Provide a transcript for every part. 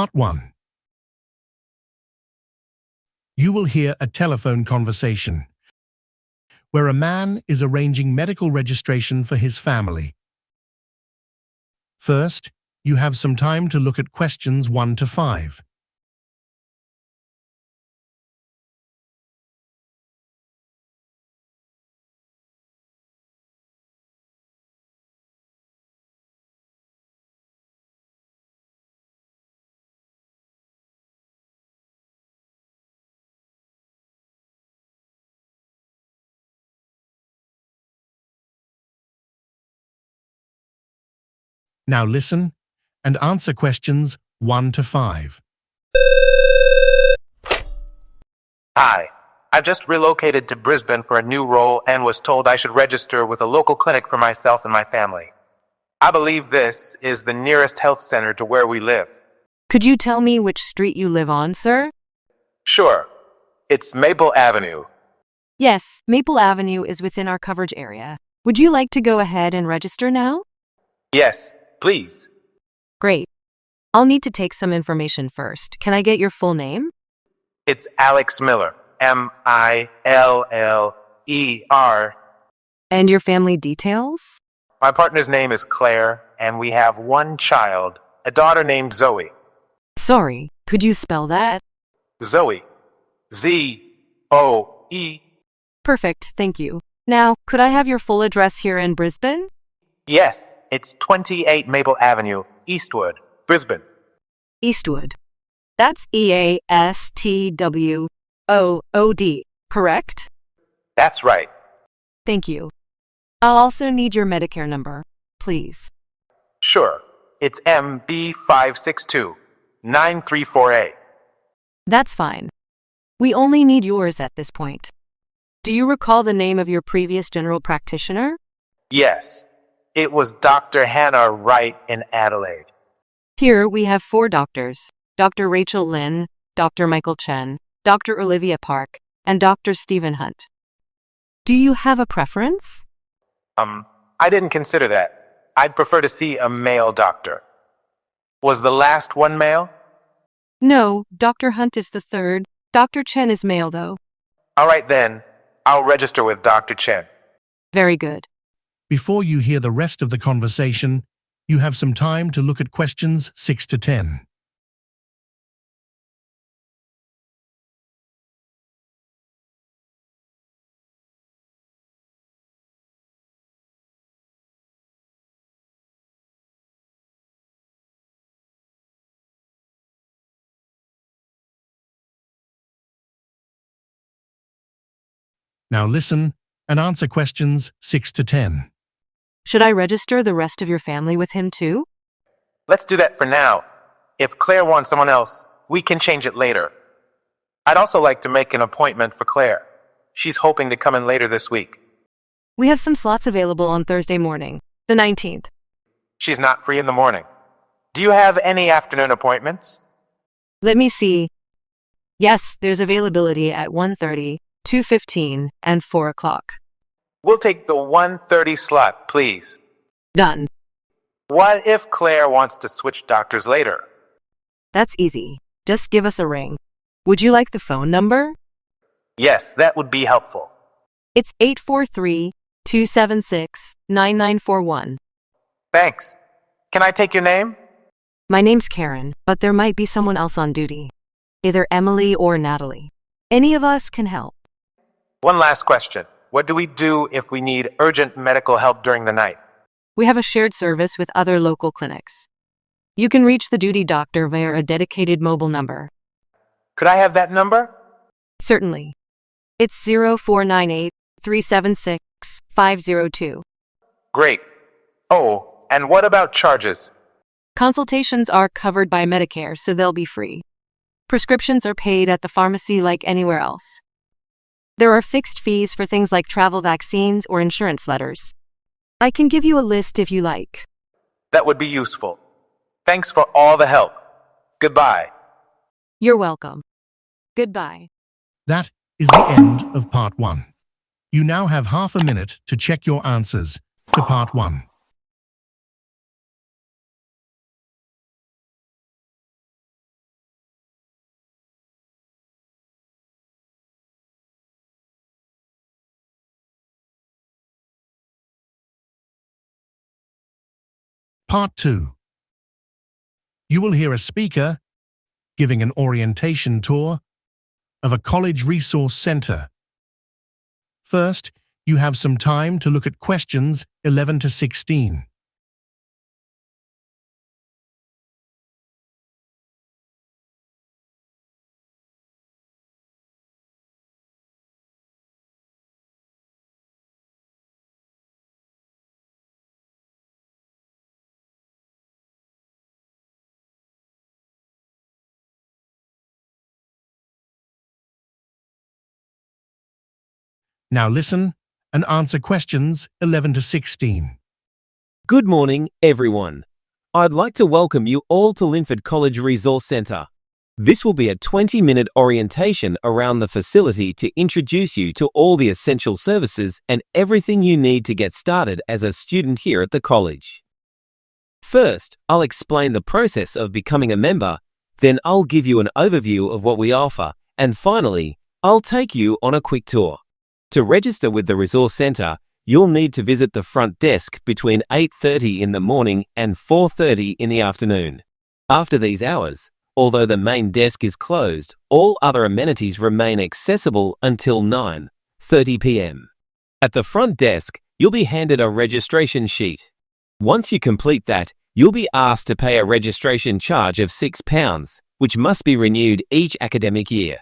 Part 1. You will hear a telephone conversation where a man is arranging medical registration for his family. First, you have some time to look at questions 1 to 5. Now listen and answer questions 1 to 5. Hi, I've just relocated to Brisbane for a new role and was told I should register with a local clinic for myself and my family. I believe this is the nearest health center to where we live. Could you tell me which street you live on, sir? Sure, it's Maple Avenue. Yes, Maple Avenue is within our coverage area. Would you like to go ahead and register now? Yes, please. Great. I'll need to take some information first. Can I get your full name? It's Alex Miller, Miller. And your family details? My partner's name is Claire, and we have one child, a daughter named Zoe. Sorry, could you spell that? Zoe. Z-O-E. Perfect, thank you. Now, could I have your full address here in Brisbane? Yes, it's 28 Maple Avenue, Eastwood, Brisbane. Eastwood. That's E-A-S-T-W-O-O-D, correct? That's right. Thank you. I'll also need your Medicare number, please. Sure. It's MB562-934A. That's fine. We only need yours at this point. Do you recall the name of your previous general practitioner? Yes. It was Dr. Hannah Wright in Adelaide. Here we have 4 doctors: Dr. Rachel Lynn, Dr. Michael Chen, Dr. Olivia Park, and Dr. Stephen Hunt. Do you have a preference? I didn't consider that. I'd prefer to see a male doctor. Was the last one male? No, Dr. Hunt is the 3rd. Dr. Chen is male, though. All right then. I'll register with Dr. Chen. Very good. Before you hear the rest of the conversation, you have some time to look at questions 6 to 10. Now listen and answer questions 6 to 10. Should I register the rest of your family with him too? Let's do that for now. If Claire wants someone else, we can change it later. I'd also like to make an appointment for Claire. She's hoping to come in later this week. We have some slots available on Thursday morning, the 19th. She's not free in the morning. Do you have any afternoon appointments? Let me see. Yes, there's availability at 1:30, 2:15, and 4 o'clock. We'll take the 1:30 slot, please. Done. What if Claire wants to switch doctors later? That's easy. Just give us a ring. Would you like the phone number? Yes, that would be helpful. It's 843-276-9941. Thanks. Can I take your name? My name's Karen, but there might be someone else on duty. Either Emily or Natalie. Any of us can help. One last question. What do we do if we need urgent medical help during the night? We have a shared service with other local clinics. You can reach the duty doctor via a dedicated mobile number. Could I have that number? Certainly. It's 0498-376-502. Great. Oh, and what about charges? Consultations are covered by Medicare, so they'll be free. Prescriptions are paid at the pharmacy like anywhere else. There are fixed fees for things like travel vaccines or insurance letters. I can give you a list if you like. That would be useful. Thanks for all the help. Goodbye. You're welcome. Goodbye. That is the end of Part 1. You now have half a minute to check your answers to Part 1. Part 2. You will hear a speaker giving an orientation tour of a college resource center. First, you have some time to look at questions 11 to 16. Now listen and answer questions 11 to 16. Good morning, everyone. I'd like to welcome you all to Linford College Resource Centre. This will be a 20-minute orientation around the facility to introduce you to all the essential services and everything you need to get started as a student here at the college. First, I'll explain the process of becoming a member, then I'll give you an overview of what we offer, and finally, I'll take you on a quick tour. To register with the Resource Centre, you'll need to visit the front desk between 8:30 in the morning and 4:30 in the afternoon. After these hours, although the main desk is closed, all other amenities remain accessible until 9:30 p.m. At the front desk, you'll be handed a registration sheet. Once you complete that, you'll be asked to pay a registration charge of £6, which must be renewed each academic year.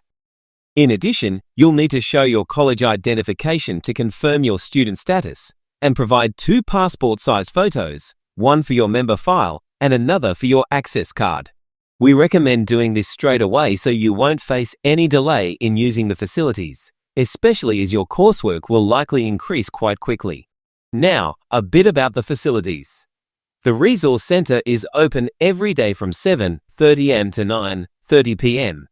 In addition, you'll need to show your college identification to confirm your student status and provide 2 passport-sized photos, one for your member file and another for your access card. We recommend doing this straight away so you won't face any delay in using the facilities, especially as your coursework will likely increase quite quickly. Now, a bit about the facilities. The Resource Centre is open every day from 7:30 am to 9:30 p.m.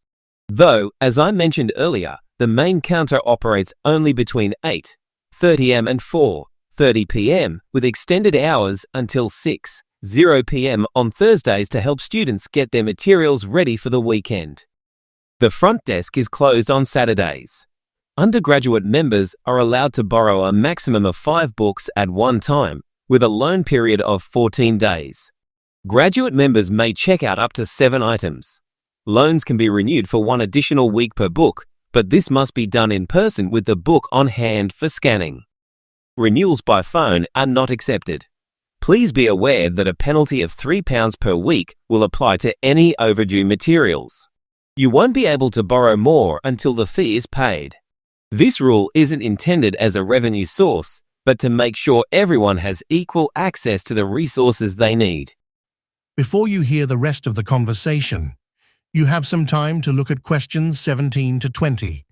Though, as I mentioned earlier, the main counter operates only between 8:30 am and 4:30 p.m. with extended hours until 6:00 p.m. on Thursdays to help students get their materials ready for the weekend. The front desk is closed on Saturdays. Undergraduate members are allowed to borrow a maximum of 5 books at one time, with a loan period of 14 days. Graduate members may check out up to 7 items. Loans can be renewed for 1 additional week per book, but this must be done in person with the book on hand for scanning. Renewals by phone are not accepted. Please be aware that a penalty of £3 per week will apply to any overdue materials. You won't be able to borrow more until the fee is paid. This rule isn't intended as a revenue source, but to make sure everyone has equal access to the resources they need. Before you hear the rest of the conversation, you have some time to look at questions 17 to 20.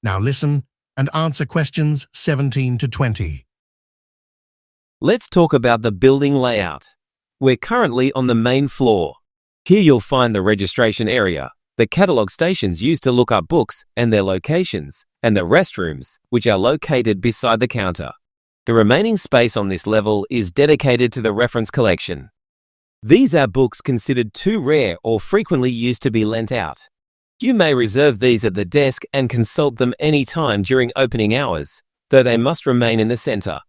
Now listen and answer questions 17 to 20. Let's talk about the building layout. We're currently on the main floor. Here you'll find the registration area, the catalogue stations used to look up books and their locations, and the restrooms, which are located beside the counter. The remaining space on this level is dedicated to the reference collection. These are books considered too rare or frequently used to be lent out. You may reserve these at the desk and consult them any time during opening hours, though they must remain in the centre.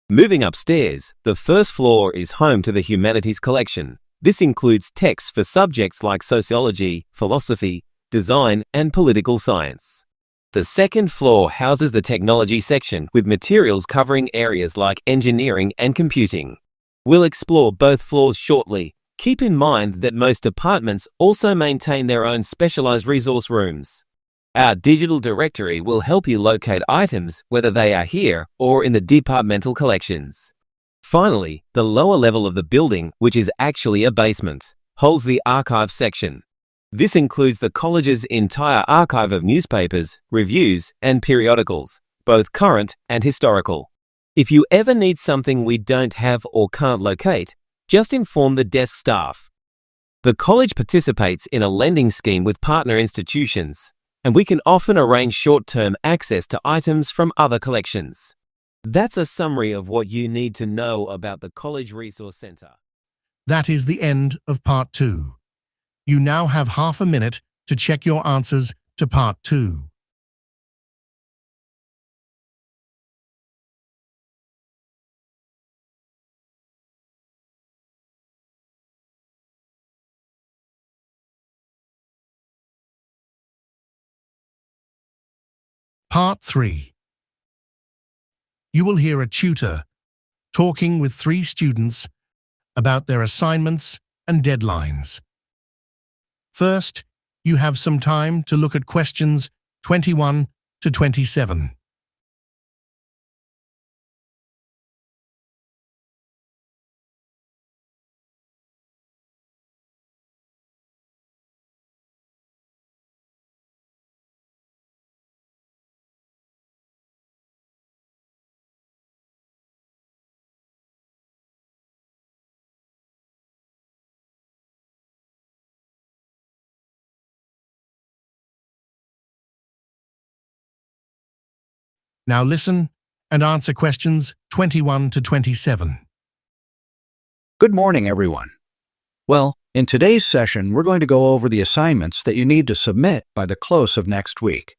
Moving upstairs, the first floor is home to the humanities collection. This includes texts for subjects like sociology, philosophy, design, and political science. The second floor houses the technology section with materials covering areas like engineering and computing. We'll explore both floors shortly. Keep in mind that most departments also maintain their own specialized resource rooms. Our digital directory will help you locate items whether they are here or in the departmental collections. Finally, the lower level of the building, which is actually a basement, holds the archive section. This includes the college's entire archive of newspapers, reviews, and periodicals, both current and historical. If you ever need something we don't have or can't locate, just inform the desk staff. The college participates in a lending scheme with partner institutions. and we can often arrange short-term access to items from other collections. That's a summary of what you need to know about the College Resource Center. That is the end of Part 2. You now have half a minute to check your answers to Part 2. Part 3. You will hear a tutor talking with 3 students about their assignments and deadlines. First, you have some time to look at questions 21 to 27. Now listen and answer questions 21 to 27. Good morning, everyone. Well, in today's session, we're going to go over the assignments that you need to submit by the close of next week.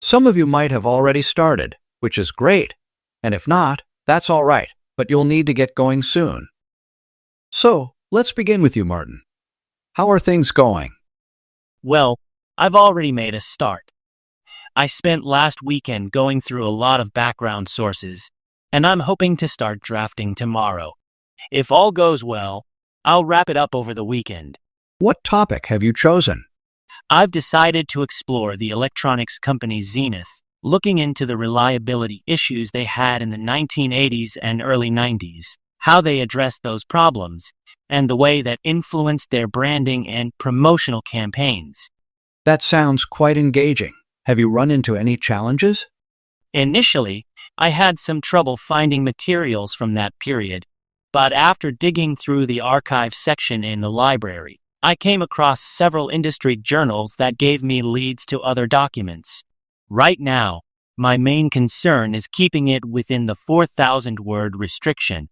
Some of you might have already started, which is great, and if not, that's all right, but you'll need to get going soon. So, let's begin with you, Martin. How are things going? Well, I've already made a start. I spent last weekend going through a lot of background sources, and I'm hoping to start drafting tomorrow. If all goes well, I'll wrap it up over the weekend. What topic have you chosen? I've decided to explore the electronics company Zenith, looking into the reliability issues they had in the 1980s and early 90s, how they addressed those problems, and the way that influenced their branding and promotional campaigns. That sounds quite engaging. Have you run into any challenges? Initially, I had some trouble finding materials from that period, but after digging through the archive section in the library, I came across several industry journals that gave me leads to other documents. Right now, my main concern is keeping it within the 4,000-word restriction.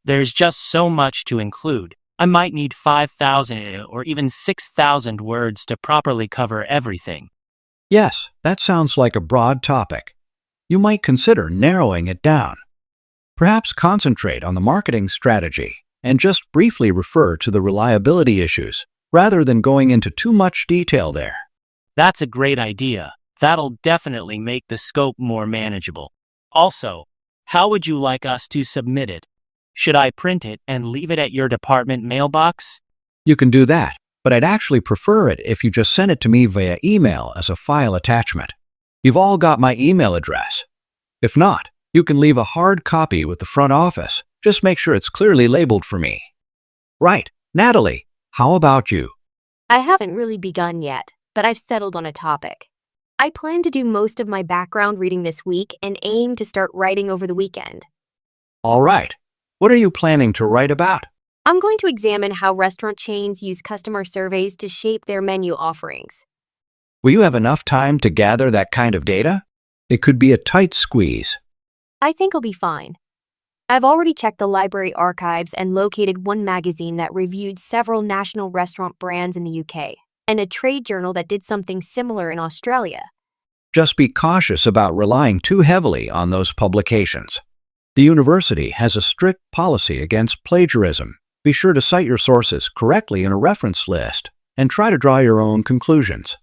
There's just so much to include. I might need 5,000 or even 6,000 words to properly cover everything. Yes, that sounds like a broad topic. You might consider narrowing it down. Perhaps concentrate on the marketing strategy and just briefly refer to the reliability issues rather than going into too much detail there. That's a great idea. That'll definitely make the scope more manageable. Also, how would you like us to submit it? Should I print it and leave it at your department mailbox? You can do that, but I'd actually prefer it if you just send it to me via email as a file attachment. You've all got my email address. If not, you can leave a hard copy with the front office. Just make sure it's clearly labeled for me. Right, Natalie, how about you? I haven't really begun yet, but I've settled on a topic. I plan to do most of my background reading this week and aim to start writing over the weekend. All right. What are you planning to write about? I'm going to examine how restaurant chains use customer surveys to shape their menu offerings. Will you have enough time to gather that kind of data? It could be a tight squeeze. I think I'll be fine. I've already checked the library archives and located one magazine that reviewed several national restaurant brands in the UK, and a trade journal that did something similar in Australia. Just be cautious about relying too heavily on those publications. The university has a strict policy against plagiarism. Be sure to cite your sources correctly in a reference list and try to draw your own conclusions.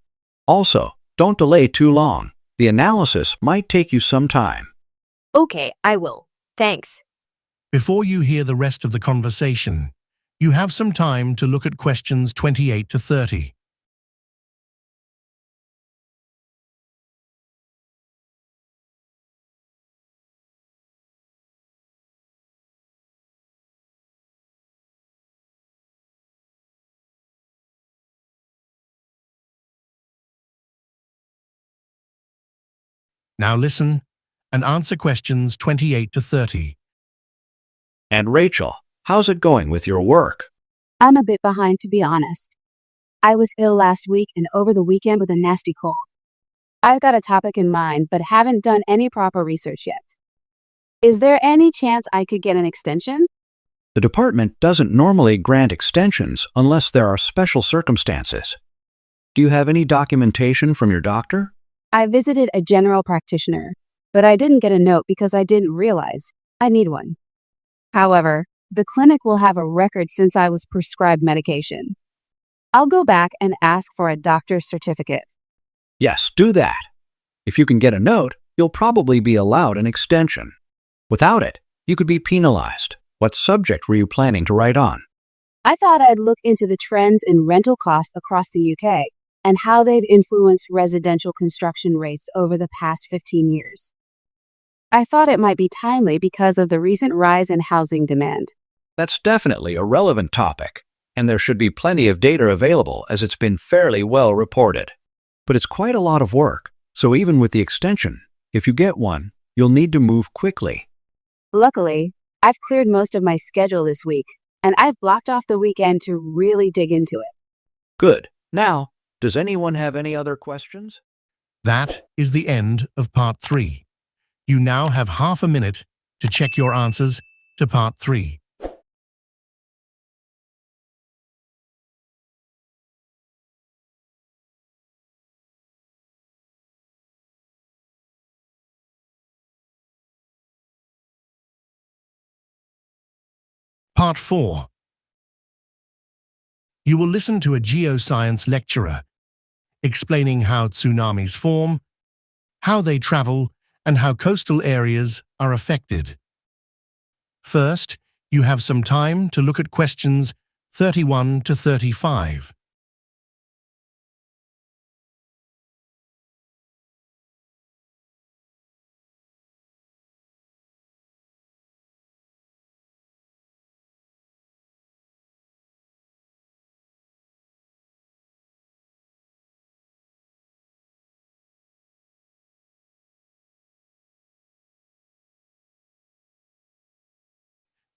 Also, don't delay too long. The analysis might take you some time. Okay, I will. Thanks. Before you hear the rest of the conversation, you have some time to look at questions 28 to 30. Now listen and answer questions 28 to 30. And Rachel, how's it going with your work? I'm a bit behind, to be honest. I was ill last week and over the weekend with a nasty cold. I've got a topic in mind, but haven't done any proper research yet. Is there any chance I could get an extension? The department doesn't normally grant extensions unless there are special circumstances. Do you have any documentation from your doctor? I visited a general practitioner, but I didn't get a note because I didn't realize I need one. However, the clinic will have a record since I was prescribed medication. I'll go back and ask for a doctor's certificate. Yes, do that. If you can get a note, you'll probably be allowed an extension. Without it, you could be penalized. What subject were you planning to write on? I thought I'd look into the trends in rental costs across the UK and how they've influenced residential construction rates over the past 15 years. I thought it might be timely because of the recent rise in housing demand. That's definitely a relevant topic, and there should be plenty of data available as it's been fairly well reported. But it's quite a lot of work, so even with the extension, if you get one, you'll need to move quickly. Luckily, I've cleared most of my schedule this week, and I've blocked off the weekend to really dig into it. Good. Now, does anyone have any other questions? That is the end of Part 3. You now have half a minute to check your answers to Part 3. Part 4. You will listen to a geoscience lecturer explaining how tsunamis form, how they travel, and how coastal areas are affected. First, you have some time to look at questions 31 to 35.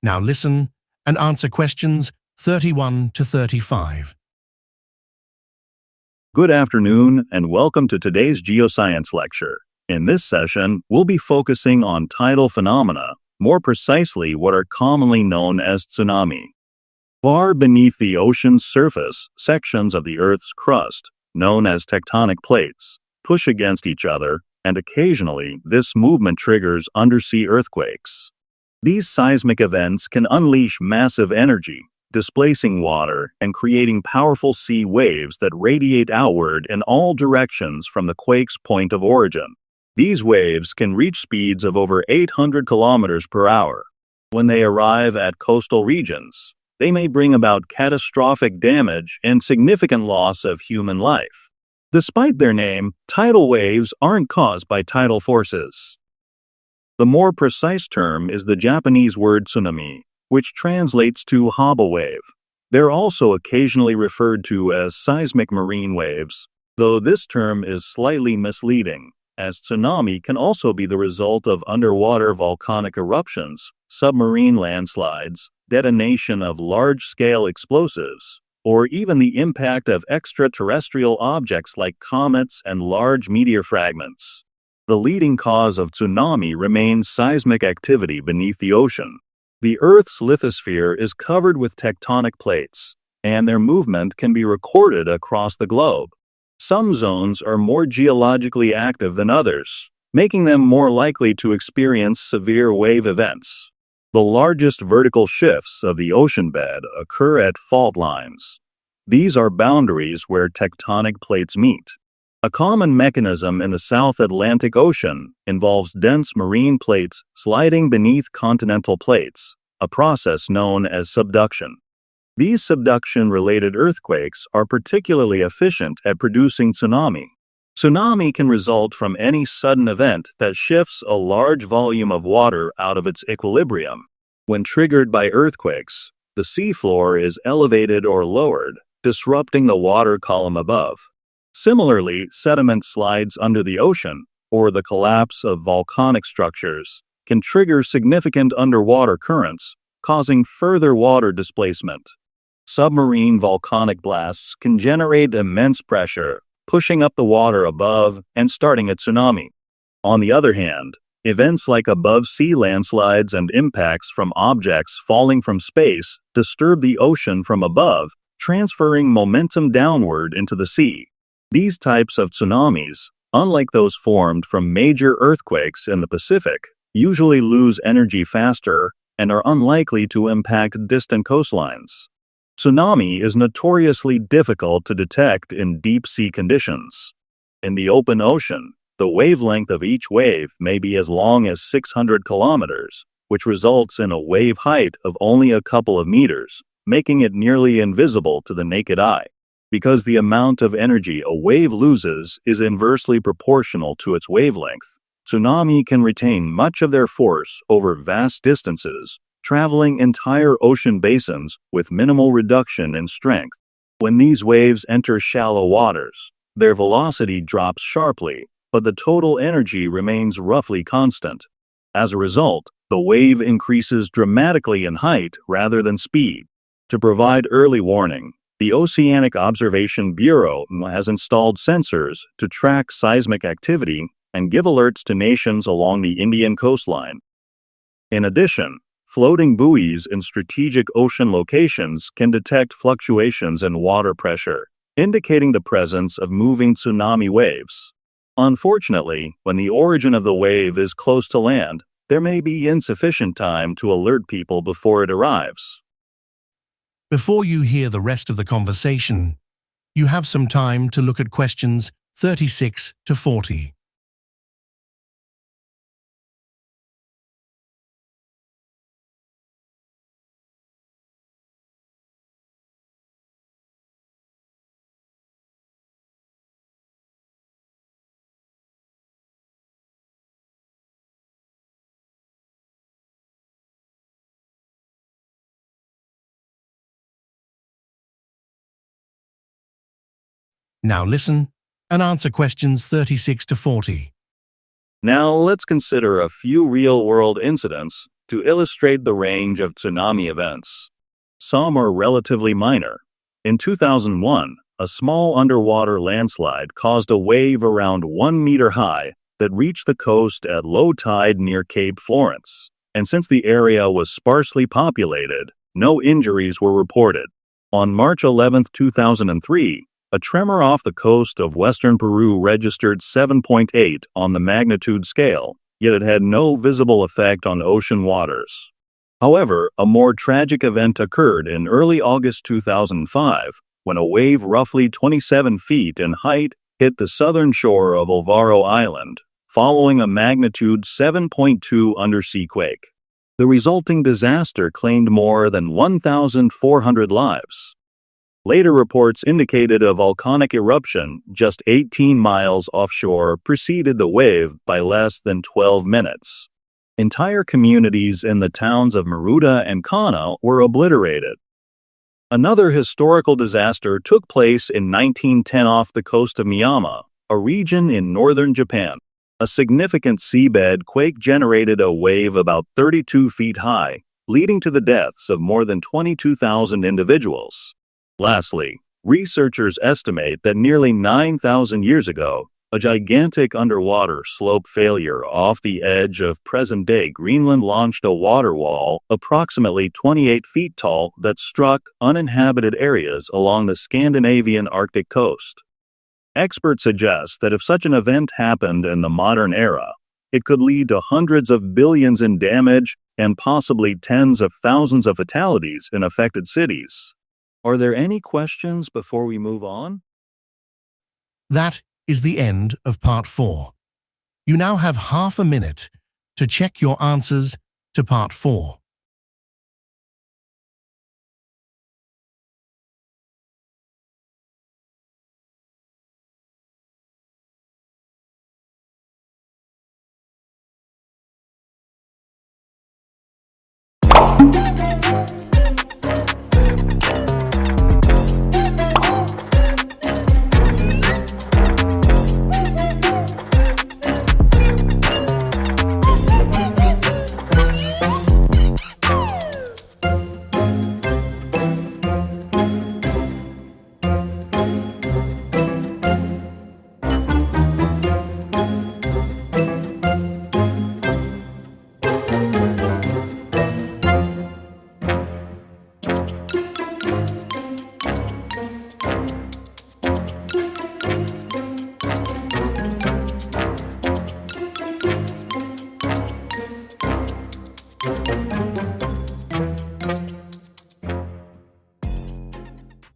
Now listen and answer questions 31 to 35. Good afternoon and welcome to today's geoscience lecture. In this session, we'll be focusing on tidal phenomena, more precisely what are commonly known as tsunami. Far beneath the ocean's surface, sections of the Earth's crust, known as tectonic plates, push against each other, and occasionally this movement triggers undersea earthquakes. These seismic events can unleash massive energy, displacing water and creating powerful sea waves that radiate outward in all directions from the quake's point of origin. These waves can reach speeds of over 800 kilometers per hour. When they arrive at coastal regions, they may bring about catastrophic damage and significant loss of human life. Despite their name, tidal waves aren't caused by tidal forces. The more precise term is the Japanese word tsunami, which translates to hobble wave. They're also occasionally referred to as seismic marine waves, though this term is slightly misleading, as tsunami can also be the result of underwater volcanic eruptions, submarine landslides, detonation of large-scale explosives, or even the impact of extraterrestrial objects like comets and large meteor fragments. The leading cause of tsunami remains seismic activity beneath the ocean. The Earth's lithosphere is covered with tectonic plates, and their movement can be recorded across the globe. Some zones are more geologically active than others, making them more likely to experience severe wave events. The largest vertical shifts of the ocean bed occur at fault lines. These are boundaries where tectonic plates meet. A common mechanism in the South Atlantic Ocean involves dense marine plates sliding beneath continental plates, a process known as subduction. These subduction-related earthquakes are particularly efficient at producing tsunami. Tsunami can result from any sudden event that shifts a large volume of water out of its equilibrium. When triggered by earthquakes, the seafloor is elevated or lowered, disrupting the water column above. Similarly, sediment slides under the ocean, or the collapse of volcanic structures, can trigger significant underwater currents, causing further water displacement. Submarine volcanic blasts can generate immense pressure, pushing up the water above and starting a tsunami. On the other hand, events like above-sea landslides and impacts from objects falling from space disturb the ocean from above, transferring momentum downward into the sea. These types of tsunamis, unlike those formed from major earthquakes in the Pacific, usually lose energy faster and are unlikely to impact distant coastlines. Tsunami is notoriously difficult to detect in deep-sea conditions. In the open ocean, the wavelength of each wave may be as long as 600 kilometers, which results in a wave height of only a couple of meters, making it nearly invisible to the naked eye. Because the amount of energy a wave loses is inversely proportional to its wavelength, tsunami can retain much of their force over vast distances, traveling entire ocean basins with minimal reduction in strength. When these waves enter shallow waters, their velocity drops sharply, but the total energy remains roughly constant. As a result, the wave increases dramatically in height rather than speed. To provide early warning, the Oceanic Observation Bureau has installed sensors to track seismic activity and give alerts to nations along the Indian coastline. In addition, floating buoys in strategic ocean locations can detect fluctuations in water pressure, indicating the presence of moving tsunami waves. Unfortunately, when the origin of the wave is close to land, there may be insufficient time to alert people before it arrives. Before you hear the rest of the conversation, you have some time to look at questions 36 to 40. Now listen and answer questions 36 to 40. Now let's consider a few real-world incidents to illustrate the range of tsunami events. Some are relatively minor. In 2001, a small underwater landslide caused a wave around 1 meter high that reached the coast at low tide near Cape Florence. And since the area was sparsely populated, no injuries were reported. On March 11, 2003, a tremor off the coast of western Peru registered 7.8 on the magnitude scale, yet it had no visible effect on ocean waters. However, a more tragic event occurred in early August 2005 when a wave roughly 27 feet in height hit the southern shore of Alvaro Island, following a magnitude 7.2 undersea quake. The resulting disaster claimed more than 1,400 lives. Later reports indicated a volcanic eruption just 18 miles offshore preceded the wave by less than 12 minutes. Entire communities in the towns of Maruta and Kana were obliterated. Another historical disaster took place in 1910 off the coast of Miyama, a region in northern Japan. A significant seabed quake generated a wave about 32 feet high, leading to the deaths of more than 22,000 individuals. Lastly, researchers estimate that nearly 9,000 years ago, a gigantic underwater slope failure off the edge of present-day Greenland launched a water wall approximately 28 feet tall that struck uninhabited areas along the Scandinavian Arctic coast. Experts suggest that if such an event happened in the modern era, it could lead to hundreds of billions in damage and possibly tens of thousands of fatalities in affected cities. Are there any questions before we move on? That is the end of part 4. You now have half a minute to check your answers to part 4.